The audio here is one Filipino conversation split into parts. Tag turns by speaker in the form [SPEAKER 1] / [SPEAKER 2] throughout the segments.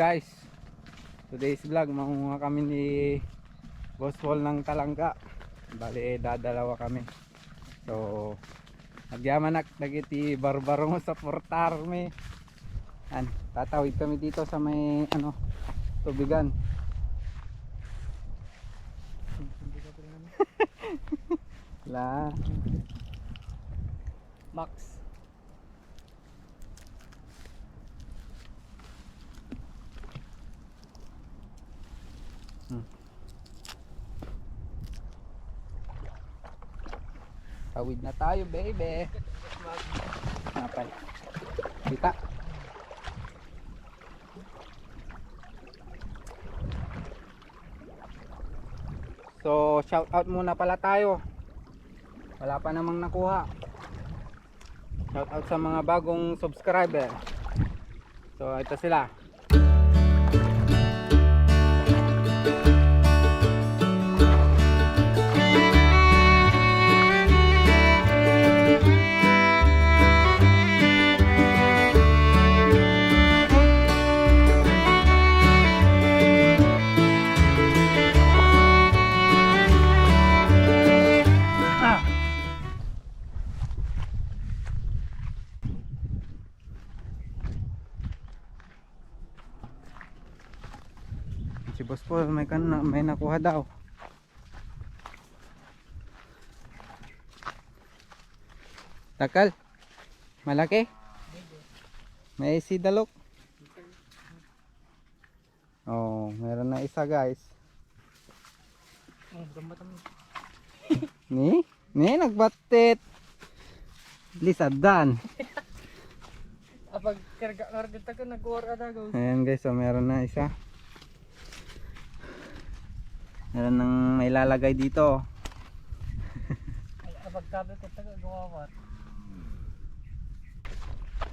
[SPEAKER 1] guys, today's vlog mangunga kami ni Boss Paul ng talangga. Bali dadalawa kami. So nagyamanak dagiti barbarong sa portarme. Tatawid kami dito sa may tubigan. La
[SPEAKER 2] Max.
[SPEAKER 1] Tawid na tayo, baby. Napay. Kita. So, shout out muna pala tayo. Wala pa namang nakuha. Shout out sa mga bagong subscriber. So, ito sila. Si Boss Paul may nakuha daw. Takal? Malaki? May sidalok? Oh, meron na isa guys.
[SPEAKER 2] Oh, gambat mo.
[SPEAKER 1] Ni nagbatit. Lisadan.
[SPEAKER 2] Apag karga ta ka nag-ora daw.
[SPEAKER 1] Ayan guys, so meron na isa. Meron nang may lalagay dito.
[SPEAKER 2] Apag tabi ko ta gawawat.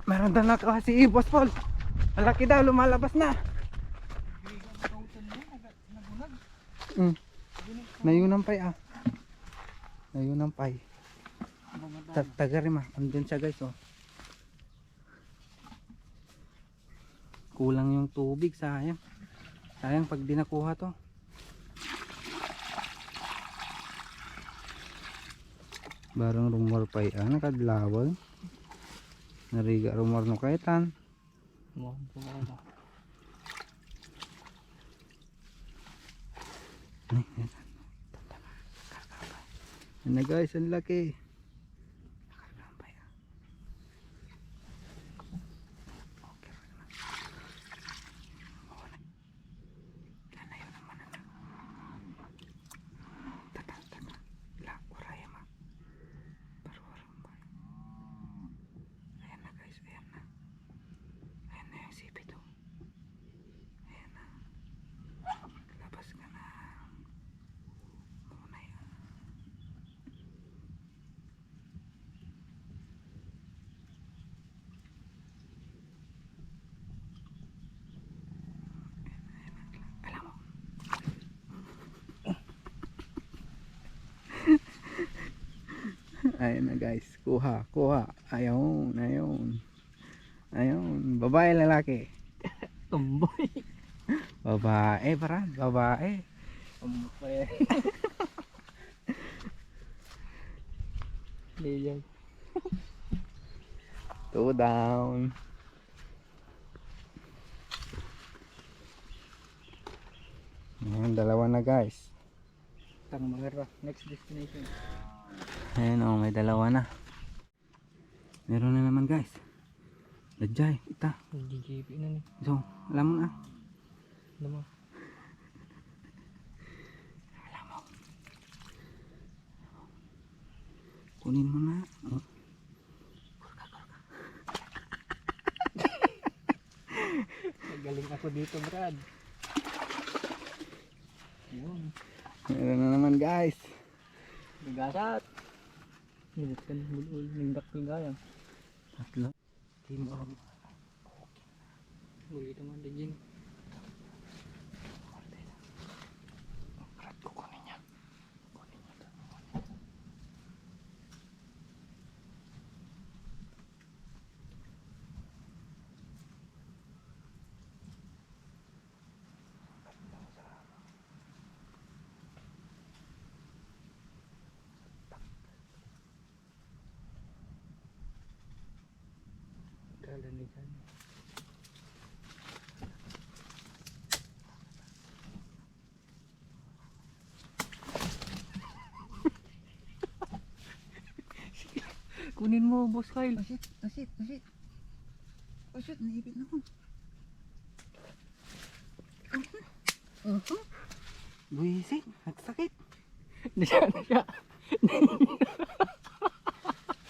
[SPEAKER 1] Meron daw na si Boss Paul. Malaki daw, lumalabas na. Nayunampay Nayunampay. Tagarima, andun siya guys oh. Kulang yung tubig, sayang. Sayang pag di nakuha to. Barang rumor pay nakadlawal. Nariga rumor no kaitan.
[SPEAKER 2] Mo ko.
[SPEAKER 1] Ano guys, ang laki. Ayun na guys, kuha. Ayun. Babae, lalaki.
[SPEAKER 2] Tumboy.
[SPEAKER 1] Babae, babae.
[SPEAKER 2] Tumboy. Liyan.
[SPEAKER 1] 2 down. Ayan, dalawa na guys.
[SPEAKER 2] Tang mga next destination.
[SPEAKER 1] Ayan o, may dalawa na. Meron na naman guys. Lajay, ita.
[SPEAKER 2] GGP na ni.
[SPEAKER 1] So, alam mo na.
[SPEAKER 2] Alam mo.
[SPEAKER 1] Kunin mo na. Oh.
[SPEAKER 2] Galing ako dito, Brad. Yun.
[SPEAKER 1] Meron na naman guys.
[SPEAKER 2] Bigasat. Nilip ka ng bulol. Ningdak ng gayang.
[SPEAKER 1] 3. Team of.
[SPEAKER 2] Uy, ito man din. Dalan din dyan. Kunin mo, Boss Kyle.
[SPEAKER 1] Oh shit, oh shit, oh shit. Oh shit, naipit na ako. Buisit, nagsakit.
[SPEAKER 2] Di siya, di siya.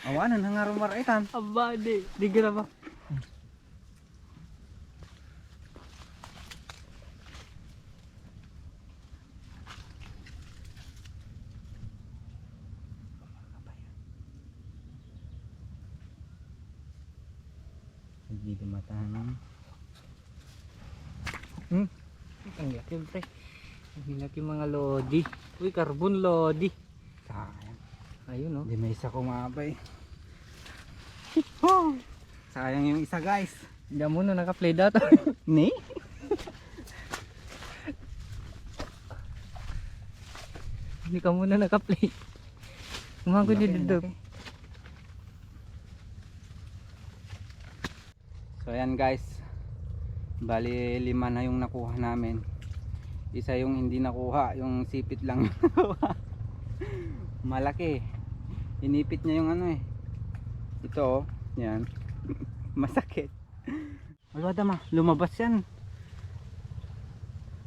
[SPEAKER 1] Awanan, hangarong maraitan.
[SPEAKER 2] Aba, di ka na ba?
[SPEAKER 1] Hindi dumatang.
[SPEAKER 2] Ang laki, pre. Ang laki mga lodi. Uy, carbon lodi.
[SPEAKER 1] Sayang.
[SPEAKER 2] Ayun, oh.
[SPEAKER 1] Hindi may isa kumabay. Sayang yung isa guys.
[SPEAKER 2] Diyan muna naka-play data.
[SPEAKER 1] Ni?
[SPEAKER 2] Hindi ka muna naka-play. Kumako
[SPEAKER 1] Laki,
[SPEAKER 2] dito.
[SPEAKER 1] laki. So ayan guys, bali 5 na yung nakuha namin. Isa yung hindi nakuha, yung sipit lang yung nakuha. Malaki. Inipit niya yung ano eh. Ito oh, yan. Masakit. Wala dama, lumabas yan.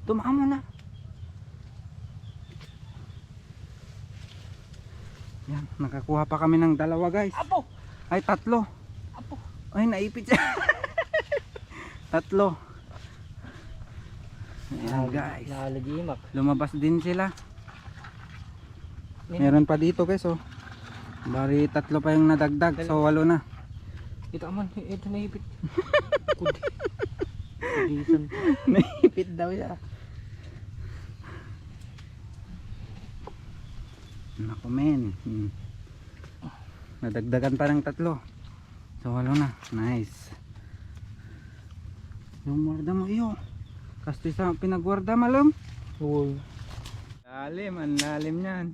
[SPEAKER 1] Tumaan mo na. Yan, nakakuha pa kami ng 2 guys.
[SPEAKER 2] Apo!
[SPEAKER 1] Ay 3.
[SPEAKER 2] Apo!
[SPEAKER 1] Ay naipit siya. 3. Ayan guys.
[SPEAKER 2] Nakalagimak.
[SPEAKER 1] Lumabas din sila.
[SPEAKER 2] Nin-
[SPEAKER 1] Meron pa dito guys oh. Bari 3 pa yung nadagdag. So 8 na.
[SPEAKER 2] Ito aman, ito naipit. Kudi. Kudisan.
[SPEAKER 1] Naipit daw siya. Naku men. Nadagdagan pa ng 3. So 8 na. Nice. Yung guarda mo iyo. Kasi sa pinagguarda malum.
[SPEAKER 2] Uy.
[SPEAKER 1] Lalim, ang lalim niyan.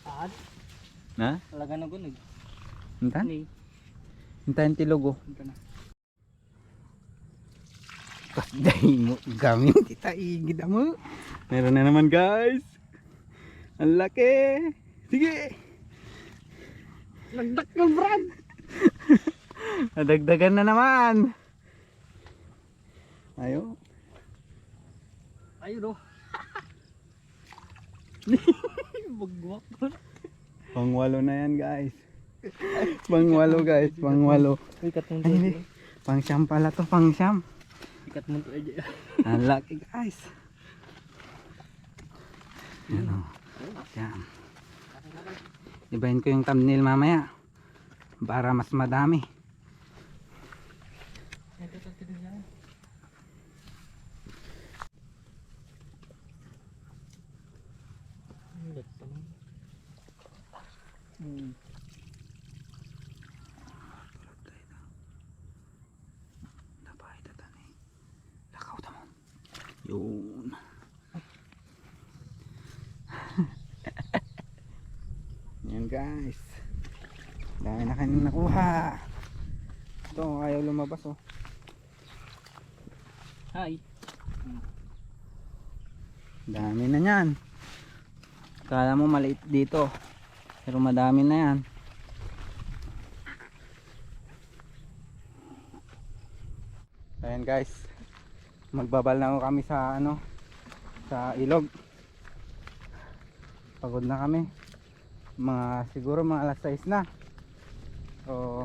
[SPEAKER 2] Saan?
[SPEAKER 1] Na?
[SPEAKER 2] Talaga na gunog.
[SPEAKER 1] Hintan?
[SPEAKER 2] Hindi.
[SPEAKER 1] Hintayin tilugo.
[SPEAKER 2] Ito na.
[SPEAKER 1] Kasday mo gamit kita igid mo. Meron na naman guys. Ang laki. Sige.
[SPEAKER 2] Nagdak ka, Brad!
[SPEAKER 1] Nadagdagan na naman. Ayo.
[SPEAKER 2] Ayun, oh. Bagwak.
[SPEAKER 1] Pang 8 na yan guys. Pang 8 guys, pang 8.
[SPEAKER 2] Uy, kat mo
[SPEAKER 1] Ay, hindi. Pang siyam pala to, pang siyam.
[SPEAKER 2] Ikat mo ito aja.
[SPEAKER 1] Ang laki guys. Yan o. Yan. Ibahin ko yung thumbnail mamaya. Para mas madami. Lakaw tamo. Yun. Yan guys. Dami na kanina nakuha. Ito ayaw lumabas oh.
[SPEAKER 2] Hi.
[SPEAKER 1] Dami na yan. Kala mo maliit dito. Pero madami na yan. Ayan guys. Magbabal na kami sa ano, sa ilog. Pagod na kami. Siguro mga alas 6 na. So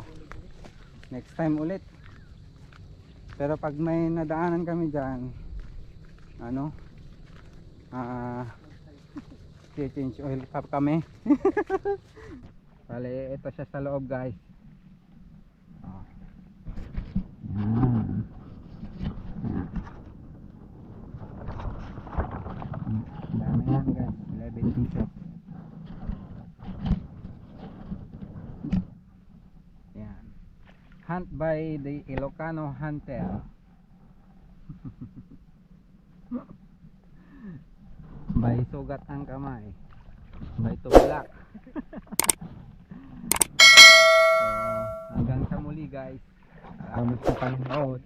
[SPEAKER 1] next time ulit. Pero pag may nadaanan kami diyan, ano, change oil cap kami. Bale, ito siya sa loob guys. Oh. Yan. Dami yan guys, 11 pieces. Yan. Hunt by the Ilocano Hunter. By sugat ang kamay. By tulak. sa muli guys.
[SPEAKER 2] Salamat sa panonood.